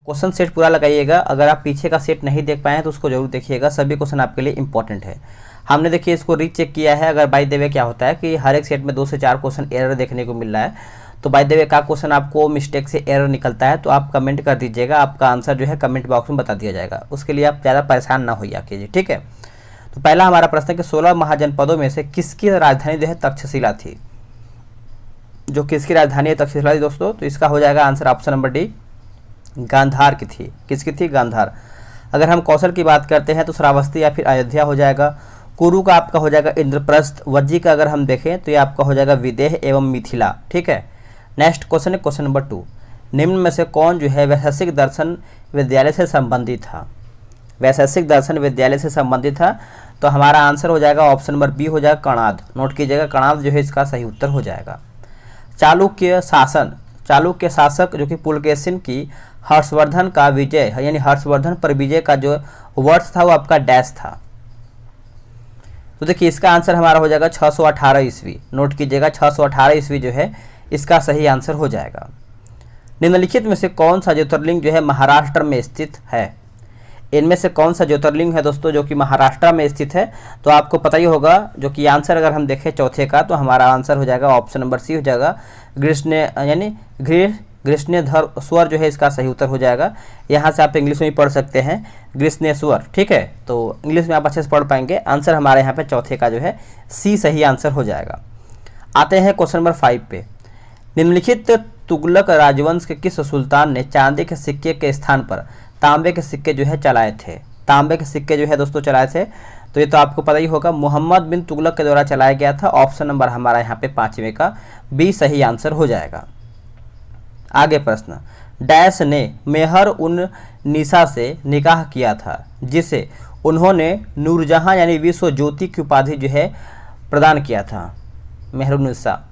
Question set पूरा लगाइएगा। अगर आप पीछे का सेट नहीं देख पाए हैं तो उसको जरूर देखिएगा, सभी क्वेश्चन आपके लिए इंपॉर्टेंट है। हमने देखिए इसको रीचेक किया है। अगर बाय द वे क्या होता है कि हर एक सेट में 2 से 4 क्वेश्चन एरर देखने को मिल रहा है, तो बाय द वे का क्वेश्चन आपको मिस्टेक से एरर निकलता है तो आप कमेंट कर दीजिएगा, आपका आंसर जो है कमेंट बॉक्स में बता दिया जाएगा। उसके लिए आप ज़्यादा परेशान ना होइए कीजिए, ठीक है। तो पहला हमारा प्रश्न है कि 16 महाजनपदों में से किसकी राजधानी जो है तक्षशिला थी। जो किसकी राजधानी है तक्षशिला थी दोस्तों, तो इसका हो जाएगा answer option number D, Gandhar की थी। किसकी थी? गांधार। अगर हम कौशल की बात करते हैं तो श्रावस्ती या फिर अयोध्या हो जाएगा। कुरु का आपका हो जाएगा इंद्रप्रस्थ। वज्जी का अगर हम देखें तो ये आपका हो जाएगा विदेह एवं मिथिला, ठीक है। नेक्स्ट क्वेश्चन है क्वेश्चन नंबर 2, निम्न में से कौन जो है वैशेषिक दर्शन विद्यालय से संबंधित था। वैशेषिक दर्शन विद्यालय से संबंधित था, तो हमारा आंसर हो जाएगा ऑप्शन नंबर बी हो जाएगा कणाद। नोट कीजिएगा, कणाद जो है इसका सही उत्तर हो जाएगा। चालुक्य शासक जो कि पुलकेशिन की हर्षवर्धन का विजय यानी हर्षवर्धन पर विजय का जो वर्ष था वो आपका डैश था। तो देखिए इसका आंसर हमारा हो जाएगा 618 ईस्वी। नोट कीजिएगा 618 ईस्वी जो है इसका सही आंसर हो जाएगा। निम्नलिखित में से कौन सा ज्योतिर्लिंग जो है महाराष्ट्र में स्थित है। इनमें से कौन सा ज्योतिर्लिंग है दोस्तों जो कि महाराष्ट्र में स्थित है, तो आपको पता ही होगा जो कि आंसर अगर हम देखें चौथे का, तो हमारा आंसर हो जाएगा ऑप्शन नंबर सी हो जाएगा ग्रीष्णेश्वर जो है इसका सही उत्तर हो जाएगा। यहाँ से आप इंग्लिश में भी पढ़ सकते हैं ग्रीष्णेश्वर, ठीक है। तो इंग्लिश में आप अच्छे से पढ़ पाएंगे। आंसर हमारे यहाँ पे चौथे का जो है सी सही आंसर हो जाएगा। आते हैं क्वेश्चन नंबर 5 पे। निम्नलिखित तुगलक राजवंश के किस सुल्तान ने चांदी के सिक्के के स्थान पर तांबे के सिक्के जो है चलाए थे। तांबे के सिक्के जो है दोस्तों चलाए थे, तो ये तो आपको पता ही होगा मुहम्मद बिन तुगलक के द्वारा चलाया गया था। ऑप्शन नंबर हमारा यहाँ पे 5वें का बी सही आंसर हो जाएगा। आगे प्रश्न, डैश ने मेहर उन निसा से निकाह किया था जिसे उन्होंने नूरजहां यानी विश्व ज्योति की उपाधि जो है प्रदान किया था। मेहर उन निसा,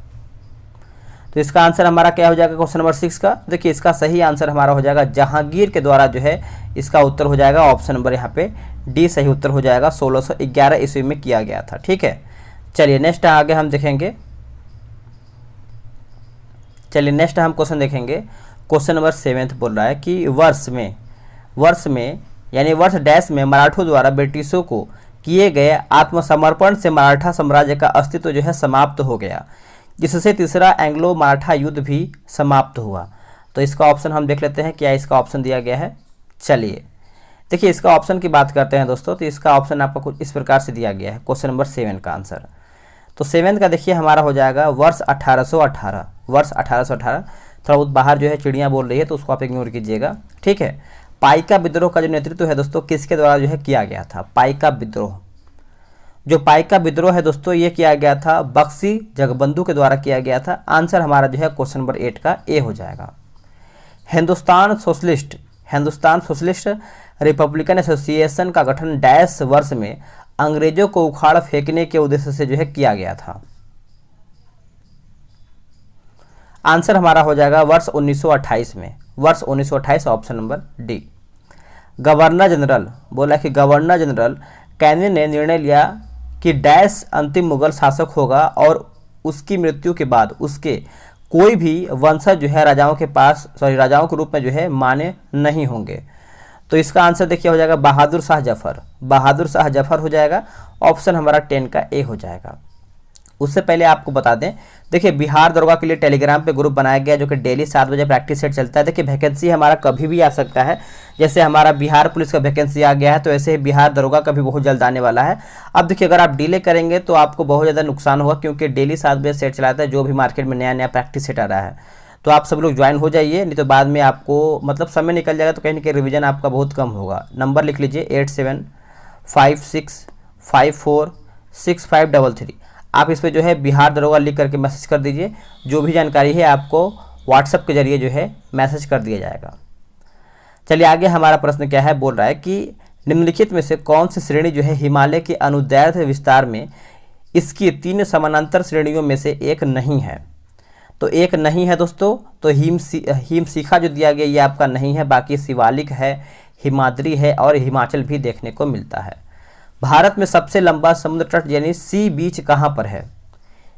तो इसका आंसर हमारा क्या हो जाएगा क्वेश्चन नंबर 6 का। देखिए इसका सही आंसर हमारा हो जाएगा जहांगीर के द्वारा जो है इसका उत्तर हो जाएगा ऑप्शन नंबर यहाँ पे डी सही उत्तर हो जाएगा। 1611 ईस्वी में किया गया था, ठीक है। चलिए नेक्स्ट आगे हम देखेंगे। नेक्स्ट हम क्वेश्चन देखेंगे। क्वेश्चन नंबर 7 बोल रहा है कि वर्ष में यानी वर्ष डैश में मराठों द्वारा ब्रिटिशों को किए गए आत्मसमर्पण से मराठा साम्राज्य का अस्तित्व जो है समाप्त हो गया, जिससे तीसरा एंग्लो मराठा युद्ध भी समाप्त हुआ। तो इसका ऑप्शन हम देख लेते हैं, क्या इसका ऑप्शन दिया गया है। चलिए देखिए इसका ऑप्शन की बात करते हैं दोस्तों, तो इसका ऑप्शन आपको कुछ इस प्रकार से दिया गया है क्वेश्चन नंबर 7 का आंसर। तो 7 का देखिए हमारा हो जाएगा वर्ष 1818। वर्ष 1818। थोड़ा बहुत बाहर जो है चिड़ियाँ बोल रही है तो उसको आप इग्नोर कीजिएगा, ठीक है। पाइका विद्रोह का जो नेतृत्व है दोस्तों किसके द्वारा जो है किया गया था। पाइका विद्रोह, जो पाइका विद्रोह है दोस्तों ये किया गया था बख्शी जगबंधु के द्वारा किया गया था। आंसर हमारा जो है क्वेश्चन नंबर 8 का ए हो जाएगा। हिंदुस्तान सोशलिस्ट रिपब्लिकन एसोसिएशन का गठन डैश वर्ष में अंग्रेजों को उखाड़ फेंकने के उद्देश्य से जो है किया गया था। आंसर हमारा हो जाएगा वर्ष 1928 में। वर्ष 1928 option number D. Governor general बोला कि गवर्नर जनरल कैनिंग ने निर्णय लिया कि डैश अंतिम मुगल शासक होगा और उसकी मृत्यु के बाद उसके कोई भी वंशज जो है राजाओं के रूप में जो है माने नहीं होंगे। तो इसका आंसर देखिए हो जाएगा बहादुर शाह जफर हो जाएगा। ऑप्शन हमारा 10 का ए हो जाएगा। उससे पहले आपको बता दें, देखिए बिहार दरोगा के लिए टेलीग्राम पे ग्रुप बनाया गया जो कि डेली 7 बजे प्रैक्टिस सेट चलता है। देखिए वैकेंसी हमारा कभी भी आ सकता है, जैसे हमारा बिहार पुलिस का वैकेंसी आ गया है तो ऐसे ही बिहार दरोगा का भी बहुत जल्द आने वाला है। अब देखिए अगर आप डिले करेंगे तो आपको बहुत ज़्यादा नुकसान होगा, क्योंकि डेली 7 बजे सेट चलाता है जो भी मार्केट में नया प्रैक्टिस सेट आ रहा है। तो आप सब लोग ज्वाइन हो जाइए, नहीं तो बाद में आपको मतलब समय निकल जाएगा तो कहीं ना कहीं रिविजन आपका बहुत कम होगा। नंबर लिख लीजिए 8756546533। आप इस पर जो है बिहार दरोगा लिख करके मैसेज कर दीजिए। जो भी जानकारी है आपको व्हाट्सएप के जरिए जो है मैसेज कर दिया जाएगा। चलिए आगे हमारा प्रश्न क्या है, बोल रहा है कि निम्नलिखित में से कौन सी श्रेणी जो है हिमालय के अनुदैर्ध्य विस्तार में इसकी 3 समानांतर श्रेणियों में से एक नहीं है। तो एक नहीं है दोस्तों, तो हिमशिखा जो दिया गया ये आपका नहीं है, बाकी शिवालिक है, हिमाद्री है और हिमाचल भी देखने को मिलता है। भारत में सबसे लंबा समुद्र तट यानी सी बीच कहाँ पर है।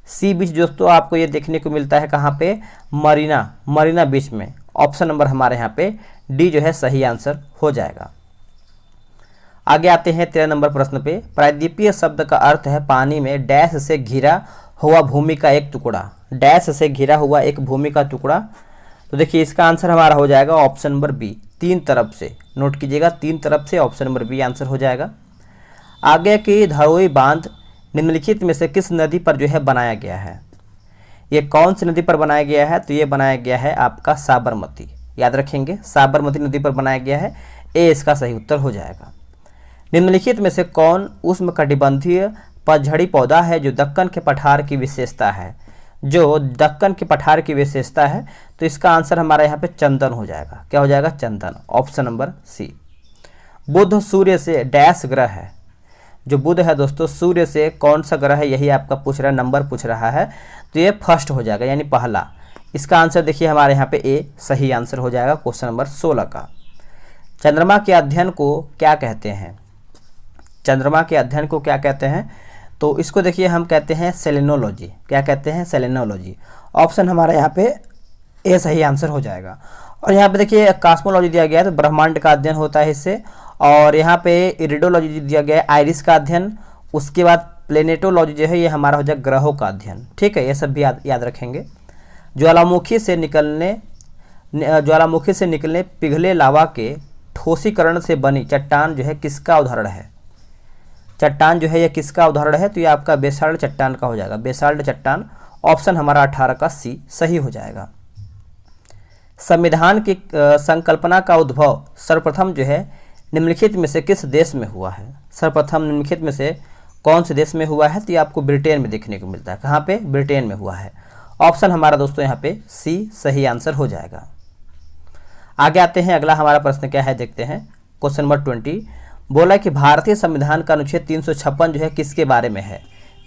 सी बीच दोस्तों आपको ये देखने को मिलता है कहाँ पे, मरीना बीच में। ऑप्शन नंबर हमारे यहाँ पे डी जो है सही आंसर हो जाएगा। आगे आते हैं 13 नंबर प्रश्न पे। प्रायद्वीपीय शब्द का अर्थ है पानी में डैश से घिरा हुआ भूमि का एक टुकड़ा। डैश से घिरा हुआ एक भूमि का टुकड़ा। तो देखिए इसका आंसर हमारा हो जाएगा ऑप्शन नंबर बी, 3 तरफ से। नोट कीजिएगा, 3 तरफ से ऑप्शन नंबर बी आंसर हो जाएगा। आगे की धरोई बांध निम्नलिखित में से किस नदी पर जो है बनाया गया है? ये कौन सी नदी पर बनाया गया है? तो ये बनाया गया है आपका साबरमती। याद रखेंगे, साबरमती नदी पर बनाया गया है। ए इसका सही उत्तर हो जाएगा। निम्नलिखित में से कौन उष्णकटिबंधीय पतझड़ी पौधा है जो दक्कन के पठार की विशेषता है? जो दक्कन के पठार की विशेषता है, तो इसका आंसर हमारा यहाँ पे चंदन हो जाएगा। क्या हो जाएगा? चंदन, ऑप्शन नंबर सी। बुध सूर्य से डैश ग्रह है। जो बुध है दोस्तों, सूर्य से कौन सा ग्रह है, यही आपका पूछ रहा है, नंबर पूछ रहा है। तो ये फर्स्ट हो जाएगा, यानी पहला। इसका आंसर देखिए हमारे यहाँ पे ए सही आंसर हो जाएगा क्वेश्चन नंबर 16 का। चंद्रमा के अध्ययन को क्या कहते हैं? चंद्रमा के अध्ययन को क्या कहते हैं? तो इसको देखिए हम कहते हैं सेलेनोलॉजी। क्या कहते हैं? सेलेनोलॉजी। ऑप्शन हमारा यहाँ पे ए सही आंसर हो जाएगा। और यहाँ पे देखिए कॉस्मोलॉजी दिया गया है, तो ब्रह्मांड का अध्ययन होता है इससे। और यहाँ पे इरिडोलॉजी दिया गया है, आइरिस का अध्ययन। उसके बाद प्लेनेटोलॉजी जो है ये हमारा हो जाएगा ग्रहों का अध्ययन। ठीक है, ये सब भी याद रखेंगे। ज्वालामुखी से निकलने पिघले लावा के ठोसीकरण से बनी चट्टान जो है किसका उदाहरण है? चट्टान जो है ये किसका उदाहरण है? तो ये आपका बेसाल्ट चट्टान का हो जाएगा, बेसाल्ट चट्टान। ऑप्शन हमारा 18 का सी सही हो जाएगा। संविधान की संकल्पना का उद्भव सर्वप्रथम जो है निम्नलिखित में से किस देश में हुआ है? सर्वप्रथम निम्नलिखित में से कौन से देश में हुआ है? तो ये आपको ब्रिटेन में देखने को मिलता है। कहाँ पे? ब्रिटेन में हुआ है। ऑप्शन हमारा दोस्तों यहाँ पे सी सही आंसर हो जाएगा। आगे आते हैं, अगला हमारा प्रश्न क्या है देखते हैं। क्वेश्चन नंबर 20 बोला कि भारतीय संविधान का अनुच्छेद 356 जो है किसके बारे में है?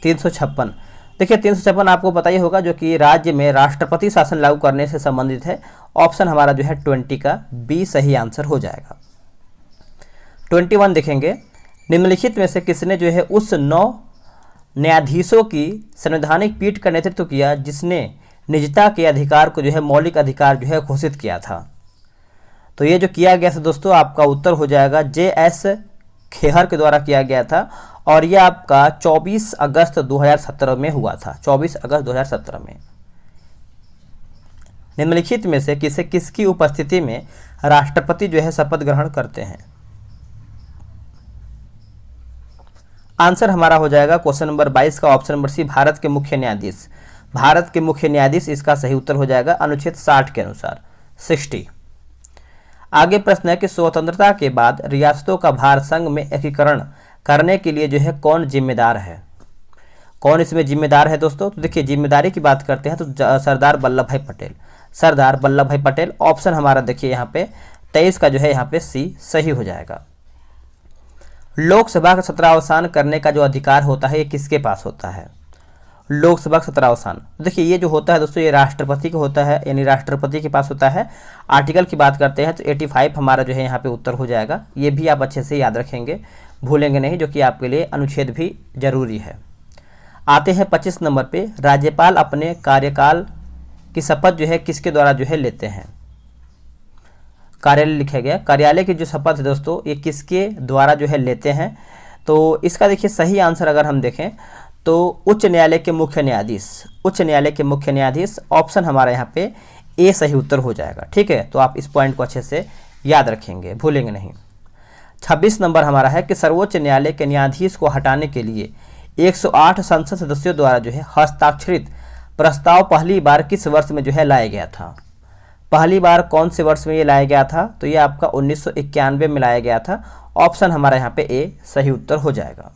356 देखिए 356 आपको पता ही होगा, जो कि राज्य में राष्ट्रपति शासन लागू करने से संबंधित है। ऑप्शन हमारा जो है 20 का बी सही आंसर हो जाएगा। 21 देखेंगे, निम्नलिखित में से किसने जो है उस 9 न्यायाधीशों की संवैधानिक पीठ का नेतृत्व किया जिसने निजता के अधिकार को जो है मौलिक अधिकार जो है घोषित किया था? तो ये जो किया गया था दोस्तों, आपका उत्तर हो जाएगा जे.एस. खेहर के द्वारा किया गया था। और यह आपका 24 अगस्त 2017 में हुआ था। 24 अगस्त 2017 में। निम्नलिखित में से किसकी उपस्थिति में राष्ट्रपति जो है शपथ ग्रहण करते हैं? आंसर हमारा हो जाएगा क्वेश्चन नंबर 22 का ऑप्शन नंबर सी, भारत के मुख्य न्यायाधीश। भारत के मुख्य न्यायाधीश इसका सही उत्तर हो जाएगा अनुच्छेद 60 के अनुसार, 60। आगे प्रश्न है कि स्वतंत्रता के बाद रियासतों का भार संघ में एकीकरण करने के लिए जो है कौन जिम्मेदार है? कौन इसमें जिम्मेदार है दोस्तों? तो देखिए जिम्मेदारी की बात करते हैं तो सरदार वल्लभ भाई पटेल। सरदार वल्लभ भाई पटेल। ऑप्शन हमारा देखिए यहाँ पे 23 का जो है यहाँ पे सी सही हो जाएगा। लोकसभा का सत्रावसान करने का जो अधिकार होता है ये किसके पास होता है? लोकसभा का सत्रावसान देखिए ये जो होता है दोस्तों ये राष्ट्रपति को होता है, यानी राष्ट्रपति के पास होता है। आर्टिकल की बात करते हैं तो 85 हमारा जो है यहाँ पे उत्तर हो जाएगा। ये भी आप अच्छे से याद रखेंगे, भूलेंगे नहीं, जो कि आपके लिए अनुच्छेद भी जरूरी है। आते हैं 25 नंबर पे, राज्यपाल अपने कार्यकाल की शपथ जो है किसके द्वारा जो है लेते हैं? कार्यालय लिखा गया, कार्यालय की जो शपथ है दोस्तों ये किसके द्वारा जो है लेते हैं? तो इसका देखिए सही आंसर अगर हम देखें तो उच्च न्यायालय के मुख्य न्यायाधीश। उच्च न्यायालय के मुख्य न्यायाधीश। ऑप्शन हमारा यहाँ पे ए सही उत्तर हो जाएगा। ठीक है, तो आप इस पॉइंट को अच्छे से याद रखेंगे, भूलेंगे नहीं। 26 नंबर हमारा है कि सर्वोच्च न्यायालय के न्यायाधीश को हटाने के लिए 108 संसद सदस्यों द्वारा जो है हस्ताक्षरित प्रस्ताव पहली बार किस वर्ष में जो है लाया गया था? पहली बार कौन से वर्ष में ये लाया गया था? तो ये आपका 1991 में लाया गया था। ऑप्शन हमारा यहाँ पे ए सही उत्तर हो जाएगा।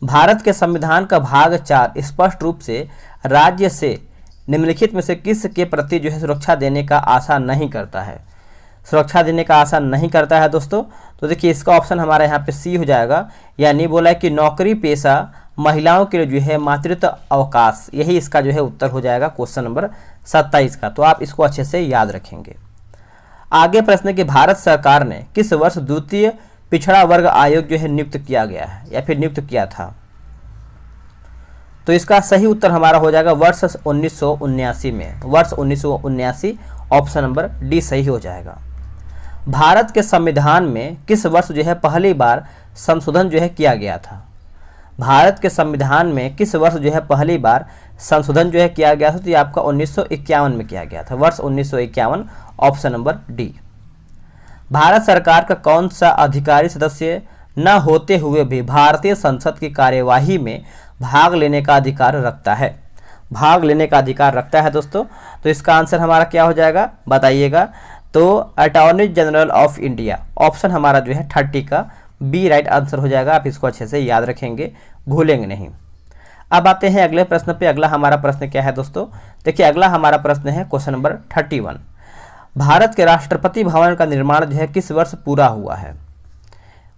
भारत के संविधान का भाग 4 स्पष्ट रूप से राज्य से निम्नलिखित में से किस के प्रति जो है सुरक्षा देने का आशा नहीं करता है? सुरक्षा देने का आशा नहीं करता है दोस्तों। तो देखिए इसका ऑप्शन हमारा यहाँ पे सी हो जाएगा, यानी बोला है कि नौकरी पेशा महिलाओं के लिए जो है मातृत्व अवकाश, यही इसका जो है उत्तर हो जाएगा क्वेश्चन नंबर 27 का। तो आप इसको अच्छे से याद रखेंगे। आगे प्रश्न कि भारत सरकार ने किस वर्ष द्वितीय पिछड़ा वर्ग आयोग जो है नियुक्त किया गया है या फिर नियुक्त किया था? तो इसका सही उत्तर हमारा हो जाएगा वर्ष 1979 में। वर्ष 1979 ऑप्शन नंबर डी सही हो जाएगा। भारत के संविधान में किस वर्ष जो है पहली बार संशोधन जो है किया गया था? भारत के संविधान में किस वर्ष जो है पहली बार संशोधन जो है किया गया था? तो ये आपका 1951 में किया गया था, वर्ष 1951, ऑप्शन नंबर डी। भारत सरकार का कौन सा अधिकारी सदस्य न होते हुए भी भारतीय संसद की कार्यवाही में भाग लेने का अधिकार रखता है? भाग लेने का अधिकार रखता है दोस्तों। तो इसका आंसर हमारा क्या हो जाएगा, बताइएगा। तो attorney general of India, option हमारा जो है 30 का बी राइट आंसर हो जाएगा। आप इसको अच्छे से याद रखेंगे, भूलेंगे नहीं। अब आते हैं अगले प्रश्न पे। अगला हमारा प्रश्न क्या है दोस्तों? देखिए, अगला हमारा प्रश्न है क्वेश्चन नंबर 31। भारत के राष्ट्रपति भवन का निर्माण जो है किस वर्ष पूरा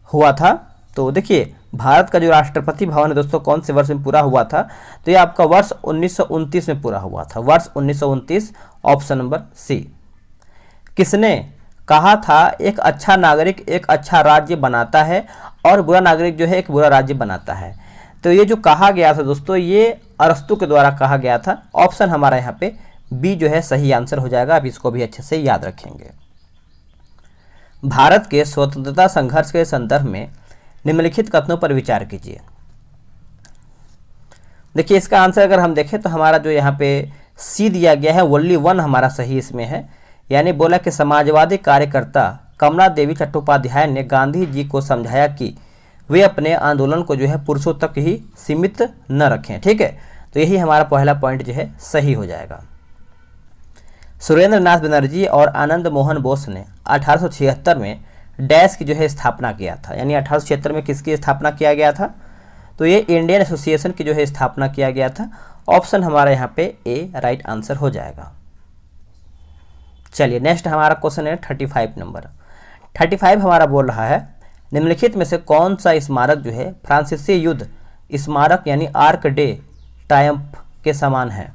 हुआ था? तो देखिए, भारत का जो राष्ट्रपति भवन है दोस्तों कौन से वर्ष में पूरा हुआ था? तो ये आपका वर्ष 1929 में पूरा हुआ था, वर्ष 1929, ऑप्शन नंबर सी। किसने कहा था एक अच्छा नागरिक एक अच्छा राज्य बनाता है और बुरा नागरिक जो है एक बुरा राज्य बनाता है? तो ये जो कहा गया था दोस्तों, ये अरस्तु के द्वारा कहा गया था। ऑप्शन हमारा यहाँ पे बी जो है सही आंसर हो जाएगा। आप इसको भी अच्छे से याद रखेंगे। भारत के स्वतंत्रता संघर्ष के संदर्भ में निम्नलिखित कथनों पर विचार कीजिए। देखिए, इसका आंसर अगर हम देखें तो हमारा जो यहाँ पे सी दिया गया है, ओनली वन हमारा सही इसमें है। यानी बोला कि समाजवादी कार्यकर्ता कमला देवी चट्टोपाध्याय ने गांधी जी को समझाया कि वे अपने आंदोलन को जो है पुरुषों तक ही सीमित न रखें। ठीक है, तो यही हमारा पहला पॉइंट जो है सही हो जाएगा। सुरेंद्र नाथ बनर्जी और आनंद मोहन बोस ने 1876 में डैश की जो है स्थापना किया था। यानी 1876 में किसकी स्थापना किया गया था? तो ये इंडियन एसोसिएशन की जो है स्थापना किया गया था। ऑप्शन हमारा यहाँ पे ए राइट आंसर हो जाएगा। चलिए, नेक्स्ट हमारा क्वेश्चन है 35 नंबर। 35 हमारा बोल रहा है, निम्नलिखित में से कौन सा स्मारक जो है फ्रांसीसी युद्ध स्मारक यानी आर्क डे ट्रायम्फ के समान है?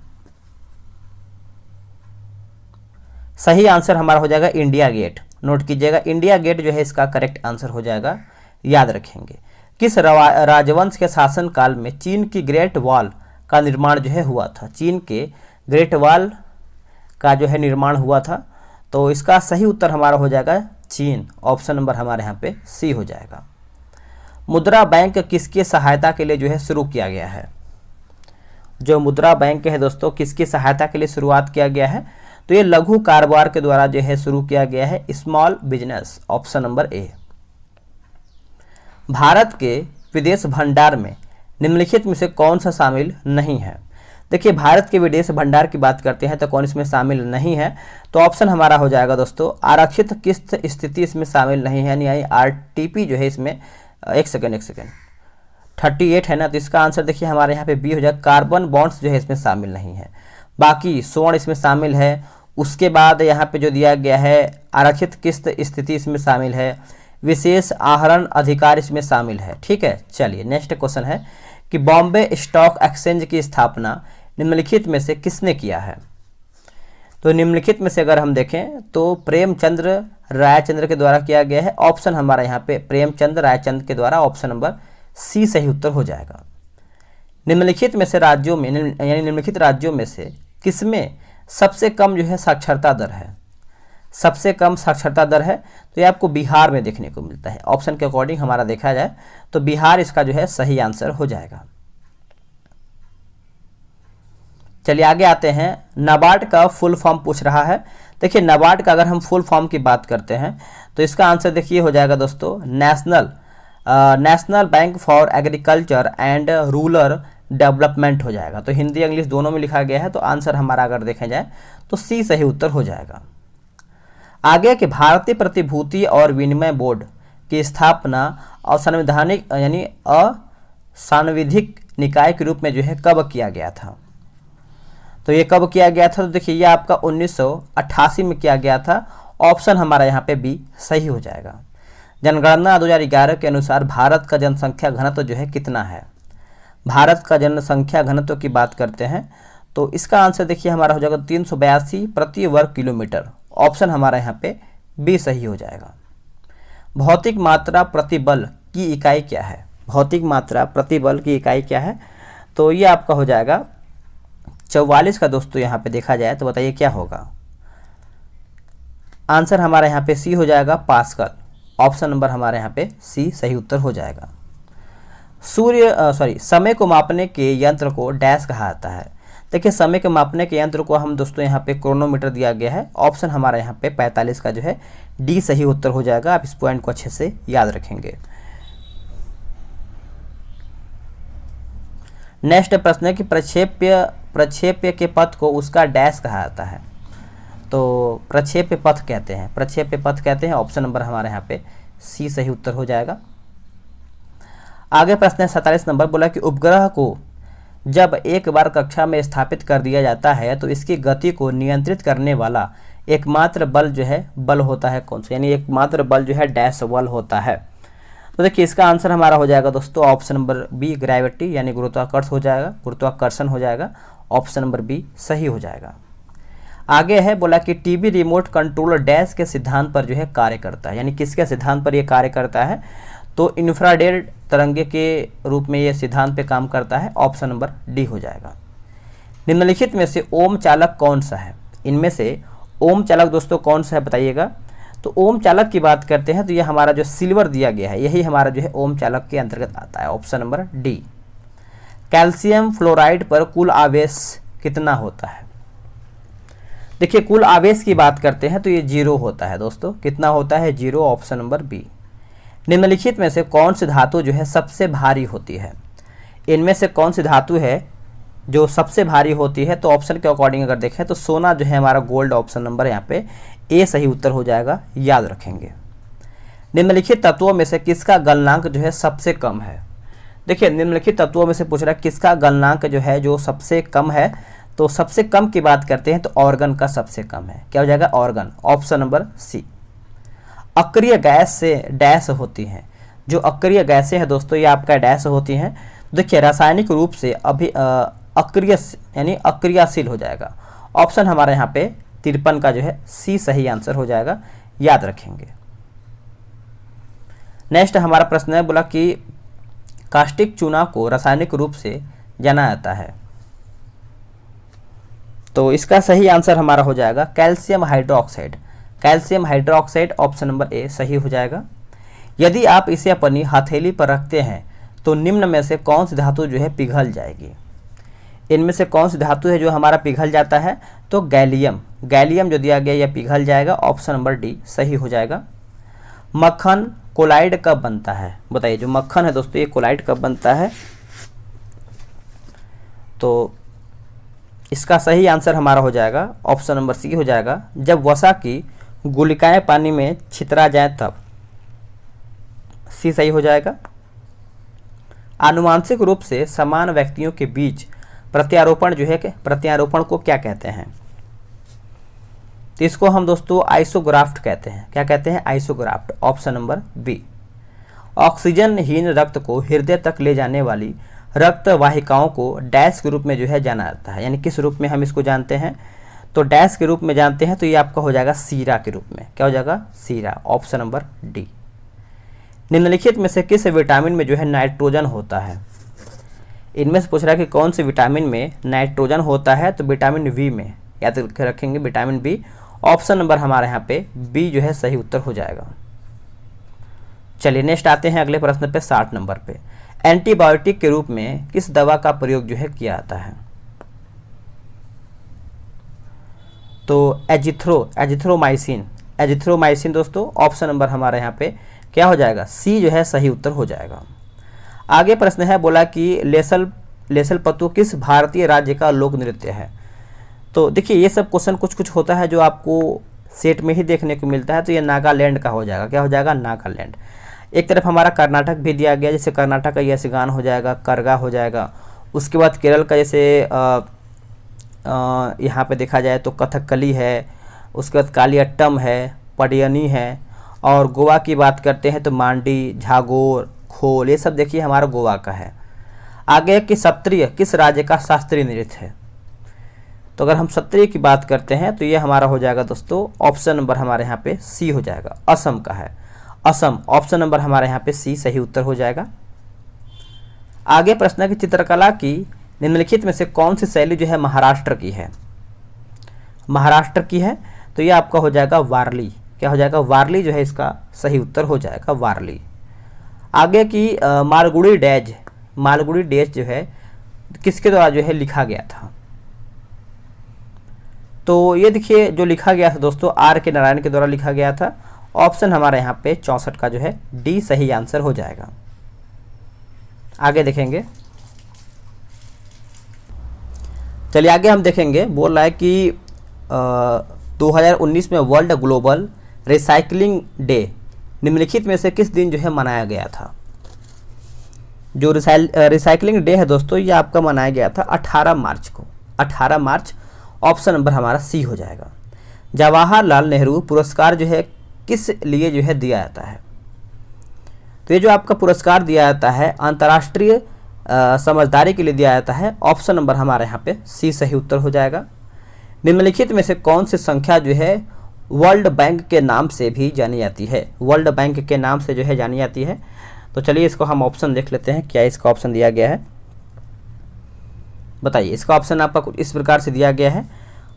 सही आंसर हमारा हो जाएगा इंडिया गेट। नोट कीजिएगा, इंडिया गेट जो है इसका करेक्ट आंसर हो जाएगा, याद रखेंगे। किस राजवंश के शासनकाल में चीन की ग्रेट वॉल का निर्माण जो है हुआ था? चीन के ग्रेट वॉल का जो है निर्माण हुआ था। तो इसका सही उत्तर हमारा हो जाएगा चीन। ऑप्शन नंबर हमारे यहाँ पे सी हो जाएगा। मुद्रा बैंक किसकी सहायता के लिए जो है शुरू किया गया है? जो मुद्रा बैंक है दोस्तों, किसकी सहायता के लिए शुरुआत किया गया है? तो ये लघु कारोबार के द्वारा जो है शुरू किया गया है, small business. Option number A. Bharat के विदेश भंडार में निम्नलिखित में से कौन सा शामिल नहीं है? देखिए, भारत के विदेश भंडार की बात करते हैं तो कौन इसमें शामिल नहीं है? तो ऑप्शन हमारा हो जाएगा दोस्तों आरक्षित किस्त स्थिति इसमें शामिल नहीं है। यानी आरटीपी जो है इसमें एक सेकेंड 38 है ना। तो इसका आंसर देखिए हमारे यहाँ पे बी हो जाएगा। कार्बन बॉन्ड्स जो है इसमें शामिल नहीं है। बाकी स्वर्ण इसमें शामिल है। उसके बाद यहाँ पे जो दिया गया है आरक्षित किस्त स्थिति इसमें शामिल है। विशेष आहरण अधिकार इसमें शामिल है। ठीक है, चलिए नेक्स्ट क्वेश्चन है कि बॉम्बे स्टॉक एक्सचेंज की स्थापना निम्नलिखित में से किसने किया है? तो निम्नलिखित में से अगर हम देखें तो प्रेमचंद्र रायचंद्र के द्वारा किया गया है। ऑप्शन हमारा यहाँ पे प्रेमचंद्र रायचंद्र के द्वारा, ऑप्शन नंबर सी सही उत्तर हो जाएगा। निम्नलिखित में से राज्यों में यानी निम्नलिखित राज्यों में से किसमें सबसे कम जो है साक्षरता दर है? सबसे कम साक्षरता दर है तो ये आपको बिहार में देखने को मिलता है। ऑप्शन के अकॉर्डिंग हमारा देखा जाए तो बिहार इसका जो है सही आंसर हो जाएगा। चलिए आगे आते हैं। नाबार्ड का फुल फॉर्म पूछ रहा है। देखिए, नाबार्ड का अगर हम फुल फॉर्म की बात करते हैं तो इसका आंसर देखिए हो जाएगा दोस्तों national bank for agriculture and rural development हो जाएगा। तो हिंदी इंग्लिश दोनों में लिखा गया है। तो आंसर हमारा अगर देखें जाए तो सी सही उत्तर हो जाएगा। आगे के भारतीय प्रतिभूति और विनिमय बोर्ड की स्थापना असंवैधानिक यानी असंवैधानिक निकाय के रूप में जो है कब किया गया था? तो ये कब किया गया था? तो देखिए ये आपका 1988 में किया गया था। ऑप्शन हमारा यहाँ पे बी सही हो जाएगा। जनगणना 2011 के अनुसार भारत का जनसंख्या घनत्व जो है कितना है? भारत का जनसंख्या घनत्व की बात करते हैं तो इसका आंसर देखिए हमारा हो जाएगा 382 प्रति वर्ग किलोमीटर। ऑप्शन हमारा यहाँ पे बी सही हो जाएगा। भौतिक मात्रा प्रतिबल की इकाई क्या है? भौतिक मात्रा प्रतिबल की इकाई क्या है? तो ये आपका हो जाएगा 44 का दोस्तों। यहाँ पे देखा जाए तो बताइए क्या होगा? आंसर हमारा यहाँ पे सी हो जाएगा, पास्कल। ऑप्शन नंबर हमारे यहाँ पे सी सही उत्तर हो जाएगा। समय को मापने के यंत्र को डैश कहा जाता है। देखिए समय को मापने के यंत्र को हम दोस्तों यहाँ पे क्रोनोमीटर दिया गया है। ऑप्शन हमारा यहाँ पे 45 का जो है डी सही उत्तर हो जाएगा। आप इस पॉइंट को अच्छे से याद रखेंगे। नेक्स्ट प्रश्न है कि प्रक्षेप्य के पथ को उसका डैश कहा जाता है। तो प्रक्षेप्य पथ कहते हैं, प्रक्षेप्य पथ कहते हैं। ऑप्शन नंबर हमारे यहाँ पे सी सही उत्तर हो जाएगा। आगे प्रश्न है 47 नंबर, बोला कि उपग्रह को जब एक बार कक्षा में स्थापित कर दिया जाता है तो इसकी गति को नियंत्रित करने वाला एकमात्र बल जो है बल होता है कौन सा, यानी एकमात्र बल जो है डैश बल होता है। तो देखिए इसका आंसर हमारा हो जाएगा दोस्तों ऑप्शन नंबर बी, ग्रेविटी यानी गुरुत्वाकर्षण हो जाएगा, गुरुत्वाकर्षण हो जाएगा। ऑप्शन नंबर बी सही हो जाएगा। आगे है बोला कि टीवी रिमोट कंट्रोलर डैश के सिद्धांत पर जो है कार्य करता है, यानी किसके सिद्धांत पर यह कार्य करता है, तो इंफ्रारेड तरंगे के रूप में यह सिद्धांत पे काम करता है। ऑप्शन नंबर डी हो जाएगा। निम्नलिखित में से ओम चालक कौन सा है, इनमें से ओम चालक दोस्तों कौन सा है बताइएगा। तो ओम चालक की बात करते हैं तो यह हमारा जो सिल्वर दिया गया है यही हमारा जो है ओम चालक के अंतर्गत आता है। Option number D. Calcium fluoride पर कुल आवेश कितना होता है। देखिए कुल आवेश की बात करते हैं तो ये 0 होता है दोस्तों। कितना होता है, 0। Option number B. निम्नलिखित में से कौन सी धातु जो है सबसे भारी होती है, इनमें से कौन सी धातु है जो सबसे भारी होती है। तो ऑप्शन के अकॉर्डिंग अगर देखें तो सोना जो है हमारा गोल्ड। ऑप्शन नंबर यहाँ पे ए सही उत्तर हो जाएगा, याद रखेंगे। निम्नलिखित तत्वों में से किसका गलनांक जो है सबसे कम है। देखिए निम्नलिखित तत्वों में से पूछ रहा है किसका गलनांक जो है जो सबसे कम है। तो सबसे कम की बात करते हैं तो ऑर्गन का सबसे कम है। क्या हो जाएगा, ऑर्गन। Option number C. अक्रिय गैस से डैश होती हैं, जो अक्रिय गैसें हैं दोस्तों ये आपका डैश होती हैं। देखिए रासायनिक रूप से अक्रिय यानी अक्रियाशील हो जाएगा। ऑप्शन हमारे यहाँ पे 53 का जो है सी सही आंसर हो जाएगा, याद रखेंगे। नेक्स्ट हमारा प्रश्न है बोला कि कास्टिक चूना को रासायनिक रूप से जाना जाता है। तो इसका सही आंसर हमारा हो जाएगा calcium hydroxide. Calcium hydroxide option number A सही हो जाएगा। यदि आप इसे अपनी हथेली पर रखते हैं तो निम्न में से कौन सी धातु जो है पिघल जाएगी। इनमें से कौन सी धातु है जो हमारा पिघल जाता है, तो गैलियम। गैलियम जो दिया गया यह पिघल जाएगा। ऑप्शन नंबर डी सही हो जाएगा। मक्खन कोलाइड कब बनता है, बताइए। जो मक्खन है दोस्तों ये कोलाइड कब बनता है। तो इसका सही आंसर हमारा हो जाएगा ऑप्शन नंबर सी हो जाएगा, जब वसा की गुलिकाएं पानी में छितरा जाए तब। सी सही हो जाएगा। आनुवांशिक रूप से समान व्यक्तियों के बीच प्रत्यारोपण जो है प्रत्यारोपण को क्या कहते हैं। तो इसको हम दोस्तों आइसोग्राफ्ट कहते हैं। क्या कहते हैं, आइसोग्राफ्ट। Option number B. ऑक्सीजनहीन रक्त को हृदय तक ले जाने वाली रक्त वाहिकाओं को डैश के रूप में जो है जाना जाता है, यानी किस रूप में हम इसको जानते हैं, तो डैश के रूप में जानते हैं। तो ये आपका हो जाएगा सीरा के रूप में। क्या हो जाएगा, सीरा। Option number D. निम्नलिखित में से किस विटामिन में जो है नाइट्रोजन होता है। इनमें से पूछ रहा है कि कौन से विटामिन में नाइट्रोजन होता है, तो विटामिन बी में, याद रखेंगे विटामिन बी। ऑप्शन नंबर हमारे यहाँ पे बी जो है सही उत्तर हो जाएगा। चलिए नेक्स्ट आते हैं अगले प्रश्न पे 60 नंबर पे। एंटीबायोटिक के रूप में किस दवा का प्रयोग जो है किया जाता है। तो एजिथ्रोमाइसिन। एजिथ्रोमाइसिन दोस्तों ऑप्शन नंबर हमारे यहाँ पे क्या हो जाएगा, सी जो है सही उत्तर हो जाएगा। आगे प्रश्न है बोला कि लेसल पत्तू किस भारतीय राज्य का लोक नृत्य है। तो देखिए ये सब क्वेश्चन कुछ होता है जो आपको सेट में ही देखने को मिलता है। तो ये नागालैंड का हो जाएगा। क्या हो जाएगा, नागालैंड। एक तरफ हमारा कर्नाटक भी दिया गया, जैसे कर्नाटक का यक्षगान हो जाएगा, करगा हो जाएगा। उसके बाद केरल का जैसे यहाँ पे देखा जाए तो कथकली है, उसके बाद कालियट्टम है, पडियनी है, और गोवा की बात करते हैं तो मांडी, झागोर, खोल, ये सब देखिए हमारा गोवा का है। आगे कि सत्रिय किस राज्य का शास्त्रीय नृत्य है। तो अगर हम सत्रिय की बात करते हैं तो ये हमारा हो जाएगा दोस्तों ऑप्शन नंबर हमारे यहाँ पे सी हो जाएगा, असम का है। असम। ऑप्शन नंबर हमारे यहाँ पे सी सही उत्तर हो जाएगा। आगे प्रश्न है कि चित्रकला की निम्नलिखित में से कौन सी शैली जो है महाराष्ट्र की है। महाराष्ट्र की है तो ये आपका हो जाएगा वारली। क्या हो जाएगा, वारली जो है इसका सही उत्तर हो जाएगा, वारली। आगे की मालगुडी डेज, मालगुडी डेज जो है किसके द्वारा जो है लिखा गया था? तो ये देखिए जो लिखा गया था दोस्तों आर के नारायण के द्वारा लिखा गया था। ऑप्शन हमारा यहाँ पे 64 का जो है डी सही आंसर हो जाएगा। आगे देखेंगे, चलिए आगे हम देखेंगे, बोल रहा है कि 2019 में वर्ल्ड ग्लोबल रिसाइकलिंग डे निम्नलिखित में से किस दिन जो है मनाया गया था? जो रिसाइकलिंग डे है दोस्तों ये आपका मनाया गया था 18 मार्च को, 18 मार्च। ऑप्शन नंबर हमारा सी हो जाएगा। जवाहरलाल नेहरू पुरस्कार जो है किस लिए जो है दिया जाता है? तो ये जो आपका पुरस्कार दिया जाता है अंतर्राष्ट्रीय समझदारी के लिए दिया जाता है। ऑप्शन नंबर हमारे यहाँ पे सी सही उत्तर हो जाएगा। निम्नलिखित में से कौन सी संख्या जो है वर्ल्ड बैंक के नाम से भी जानी जाती है? वर्ल्ड बैंक के नाम से जो है जानी जाती है। तो चलिए इसको हम ऑप्शन देख लेते हैं, क्या इसका ऑप्शन दिया गया है, बताइए। इसका ऑप्शन आपका कुछ इस प्रकार से दिया गया है।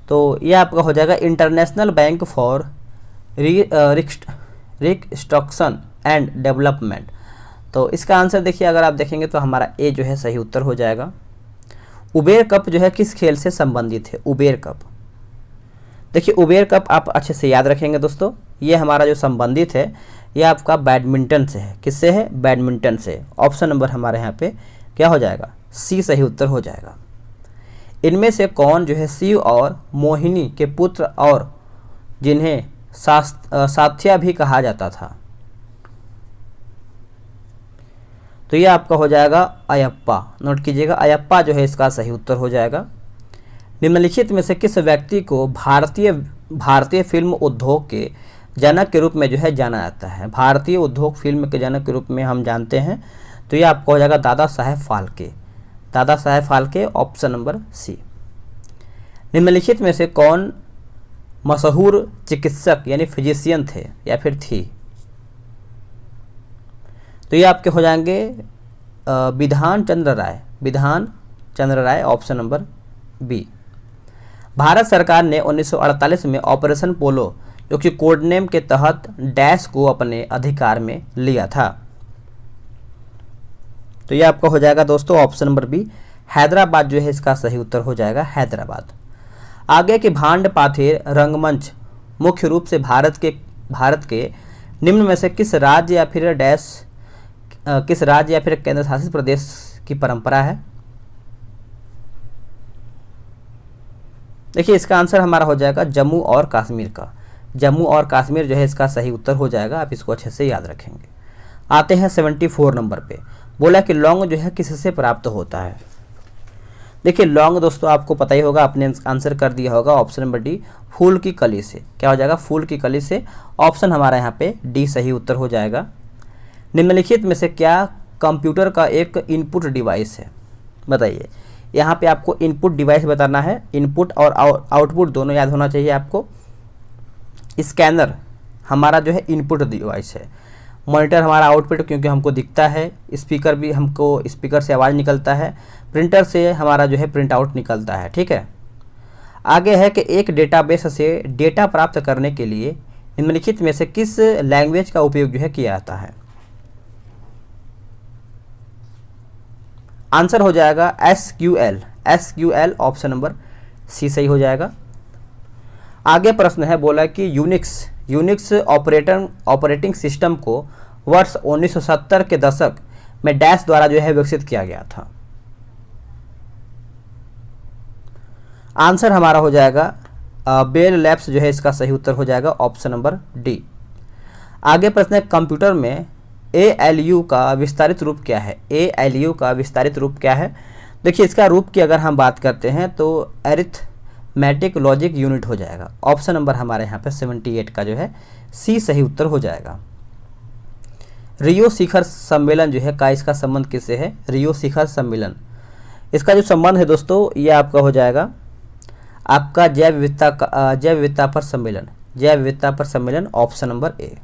तो ये आपका हो जाएगा international bank for reconstruction and development. तो इसका आंसर देखिए अगर आप देखेंगे तो हमारा ए जो है सही उत्तर हो जाएगा। उबेर कप जो है किस खेल से संबंधित है? उबेर कप, देखिए उबेर कप आप अच्छे से याद रखेंगे दोस्तों, ये हमारा जो संबंधित है ये आपका बैडमिंटन से है। किससे है? बैडमिंटन से। ऑप्शन नंबर हमारे यहाँ पे क्या हो जाएगा? सी सही उत्तर हो जाएगा। इनमें से कौन जो है शिव और मोहिनी के पुत्र और जिन्हें साथ्या भी कहा जाता था? तो ये आपका हो जाएगा अयप्पा। नोट कीजिएगा, अयप्पा जो है इसका सही उत्तर हो जाएगा। निम्नलिखित में से किस व्यक्ति को भारतीय फिल्म उद्योग के जनक के रूप में जो है जाना जाता है? भारतीय उद्योग फिल्म के जनक के रूप में हम जानते हैं। तो ये आपका हो जाएगा दादा Saheb Phalke, Dada Saheb Phalke. Option number C. निम्नलिखित में से कौन मशहूर चिकित्सक यानी फिजिशियन थे या फिर थी? तो ये आपके हो जाएंगे विधान Chandra Roy, Bidhan Chandra Roy. Option number B. Bharat सरकार ने 1948 में ऑपरेशन पोलो जो कि कोड नेम के तहत डैश को अपने अधिकार में लिया था। तो ये आपका हो जाएगा दोस्तों ऑप्शन नंबर बी, हैदराबाद जो है इसका सही उत्तर हो जाएगा, हैदराबाद। आगे के भांड पाथेर रंगमंच मुख्य रूप से भारत के निम्न में से किस राज्य या फिर केंद्र शासित प्रदेश की परंपरा है? देखिए इसका आंसर हमारा हो जाएगा जम्मू और कश्मीर का। जम्मू और कश्मीर जो है इसका सही उत्तर हो जाएगा, आप इसको अच्छे से याद रखेंगे। आते हैं 74 नंबर पे। बोला कि लौंग जो है किससे प्राप्त होता है? देखिए लौंग दोस्तों आपको पता ही होगा, आपने आंसर कर दिया होगा। ऑप्शन नंबर डी, फूल की कली से। क्या हो जाएगा? फूल की कली से। ऑप्शन हमारा यहाँ पे डी सही उत्तर हो जाएगा। निम्नलिखित में से क्या कंप्यूटर का एक इनपुट डिवाइस है? बताइए। यहाँ पे आपको इनपुट डिवाइस बताना है, इनपुट और आउटपुट दोनों याद होना चाहिए आपको। स्कैनर हमारा जो है इनपुट डिवाइस है, मॉनिटर हमारा आउटपुट क्योंकि हमको दिखता है, स्पीकर भी हमको स्पीकर से आवाज़ निकलता है, प्रिंटर से हमारा जो है प्रिंट आउट निकलता है। ठीक है। आगे है कि एक डेटाबेस से डेटा प्राप्त करने के लिए निम्नलिखित में से किस लैंग्वेज का उपयोग जो है किया जाता है? आंसर हो जाएगा SQL, SQL। Option number C सही हो जाएगा। आगे प्रश्न है, बोला कि यूनिक्स ऑपरेटिंग सिस्टम को वर्ष 1970 के दशक में डैश द्वारा जो है विकसित किया गया था। आंसर हमारा हो जाएगा बेल लैब्स जो है इसका सही उत्तर हो जाएगा, ऑप्शन नंबर डी। आगे प्रश्न है, कंप्यूटर में ALU का विस्तारित रूप क्या है? ALU का विस्तारित रूप क्या है? देखिए इसका रूप की अगर हम बात करते हैं तो अरिथमेटिक लॉजिक यूनिट हो जाएगा। ऑप्शन नंबर हमारे यहाँ पे 78 का जो है सी सही उत्तर हो जाएगा। रियो शिखर सम्मेलन जो है का इसका संबंध किससे है? रियो शिखर सम्मेलन, इसका जो संबंध है दोस्तों ये आपका हो जाएगा आपका जैव विविधता पर सम्मेलन, जैव विविधता पर सम्मेलन। Option number A.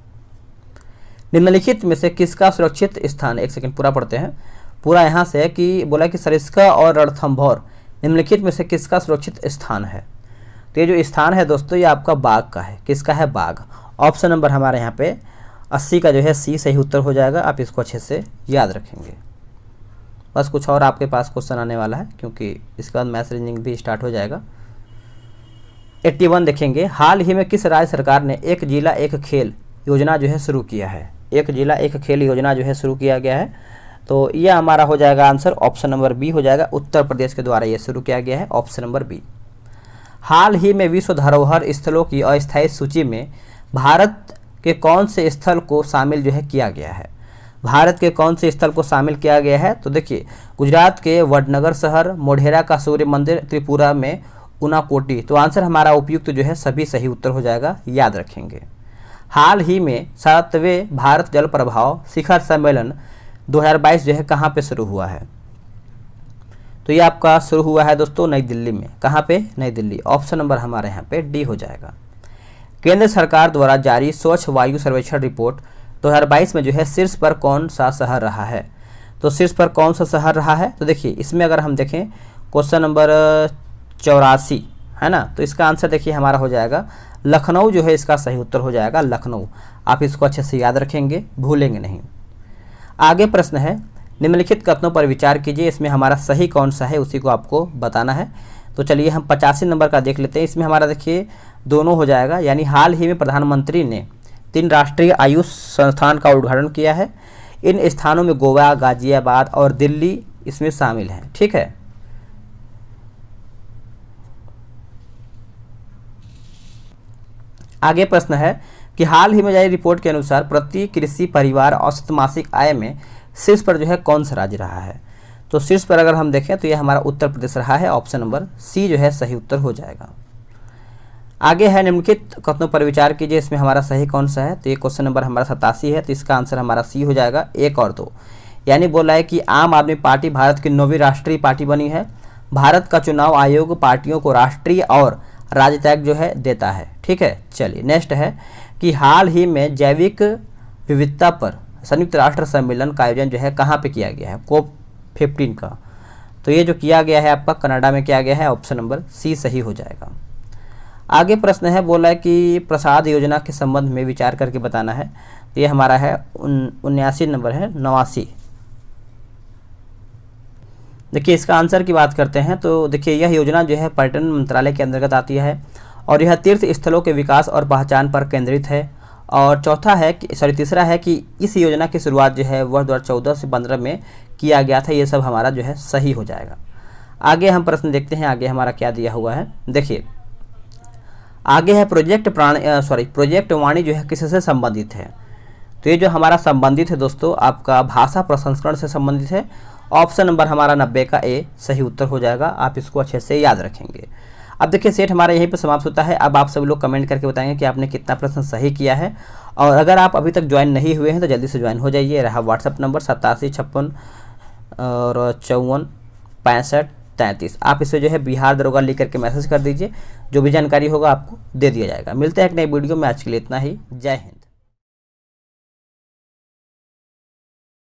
निम्नलिखित में से किसका सुरक्षित स्थान है? एक सेकंड पूरा पढ़ते हैं। पूरा यहाँ से है कि बोला कि सरिस्का और रणथंभौर निम्नलिखित में से किसका सुरक्षित स्थान है? तो ये जो स्थान है दोस्तों ये आपका बाघ का है। किसका है? बाघ। ऑप्शन नंबर हमारे यहाँ पे 80 का जो है सी सही उत्तर हो जाएगा। आप इसको अच्छे से याद रखेंगे। बस कुछ और आपके पास क्वेश्चन आने वाला है, क्योंकि इसके बाद मैथ रीजनिंग भी स्टार्ट हो जाएगा। 81 देखेंगे, हाल ही में किस राज्य सरकार ने एक जिला एक खेल योजना जो है शुरू किया है। एक जिला एक खेल योजना जो है शुरू किया गया है, तो यह हमारा हो जाएगा आंसर ऑप्शन नंबर बी हो जाएगा। उत्तर प्रदेश के द्वारा यह शुरू किया गया है, ऑप्शन नंबर बी। हाल ही में विश्व धरोहर स्थलों की अस्थायी सूची में भारत के कौन से स्थल को शामिल जो है किया गया है। भारत के कौन से स्थल को शामिल किया गया है, तो देखिए गुजरात के वडनगर शहर, मोढेरा का सूर्य मंदिर, त्रिपुरा में उनाकोटी। तो आंसर हमारा उपयुक्त जो है सभी सही उत्तर हो जाएगा, याद रखेंगे। हाल ही में 7वें भारत जल प्रभाव शिखर सम्मेलन 2022 जो है कहाँ पे शुरू हुआ है, तो ये आपका शुरू हुआ है दोस्तों नई दिल्ली में। कहाँ पे, नई दिल्ली। ऑप्शन नंबर हमारे यहाँ पे डी हो जाएगा। केंद्र सरकार द्वारा जारी स्वच्छ वायु सर्वेक्षण रिपोर्ट 2022 में जो है शीर्ष पर कौन सा शहर रहा है। तो शीर्ष पर कौन सा शहर रहा है, तो देखिए इसमें अगर हम देखें क्वेश्चन नंबर 84 है ना, तो इसका आंसर देखिए हमारा हो जाएगा लखनऊ जो है इसका सही उत्तर हो जाएगा, लखनऊ। आप इसको अच्छे से याद रखेंगे, भूलेंगे नहीं। आगे प्रश्न है, निम्नलिखित कथनों पर विचार कीजिए, इसमें हमारा सही कौन सा है उसी को आपको बताना है। तो चलिए हम 85 नंबर का देख लेते हैं। इसमें हमारा देखिए दोनों हो जाएगा, यानी हाल ही में प्रधानमंत्री ने 3 राष्ट्रीय आयुष संस्थान का उद्घाटन किया है। इन स्थानों में गोवा, गाजियाबाद और दिल्ली इसमें शामिल हैं, ठीक है। आगे प्रश्न है कि हाल ही में जारी रिपोर्ट के अनुसार प्रति कृषि परिवार औसत मासिक आय में शीर्ष पर जो है कौन सा राज्य रहा है। तो शीर्ष पर अगर हम देखें तो यह हमारा उत्तर प्रदेश रहा है, ऑप्शन नंबर सी जो है सही उत्तर हो जाएगा। आगे है निम्नलिखित कथनों पर विचार कीजिए, इसमें हमारा सही कौन सा है। तो ये क्वेश्चन नंबर हमारा 87 है, तो इसका आंसर हमारा सी हो जाएगा, 1 और 2। यानी बोला है कि आम आदमी पार्टी भारत की 9वीं राष्ट्रीय पार्टी बनी है। भारत का चुनाव आयोग पार्टियों को राष्ट्रीय और राज्य टैग जो है देता है, ठीक है। चलिए नेक्स्ट है कि हाल ही में जैविक विविधता पर संयुक्त राष्ट्र सम्मेलन का आयोजन जो है कहाँ पे किया गया है, COP 15 का। तो ये जो किया गया है आपका कनाडा में किया गया है, ऑप्शन नंबर सी सही हो जाएगा। आगे प्रश्न है, बोला है कि प्रसाद योजना के संबंध में विचार करके बताना है। तो ये हमारा है 79 नंबर है, 89। देखिए इसका आंसर की बात करते हैं तो देखिए यह योजना जो है पर्यटन मंत्रालय के अंतर्गत आती है और यह तीर्थ स्थलों के विकास और पहचान पर केंद्रित है। और तीसरा है कि इस योजना की शुरुआत जो है वर्ष 2014 से 15 में किया गया था। ये सब हमारा जो है सही हो जाएगा। आगे हम प्रश्न देखते हैं, आगे हमारा क्या दिया हुआ है। देखिए आगे है प्रोजेक्ट वाणी जो है किससे संबंधित है। तो ये जो हमारा संबंधित है दोस्तों आपका भाषा प्रसंस्करण से संबंधित है। ऑप्शन नंबर हमारा 90 का ए सही उत्तर हो जाएगा। आप इसको अच्छे से याद रखेंगे। अब देखिए सेट हमारा यहीं पर समाप्त होता है। अब आप सभी लोग कमेंट करके बताएंगे कि आपने कितना प्रश्न सही किया है। और अगर आप अभी तक ज्वाइन नहीं हुए हैं तो जल्दी से ज्वाइन हो जाइए। रहा व्हाट्सअप नंबर 8756 और 54 65 33। आप इसे जो है बिहार दरोगा लिख करके मैसेज कर दीजिए, जो भी जानकारी होगा आपको दे दिया जाएगा। मिलते हैं एक नई वीडियो में, आज के लिए इतना ही। जय हिंद।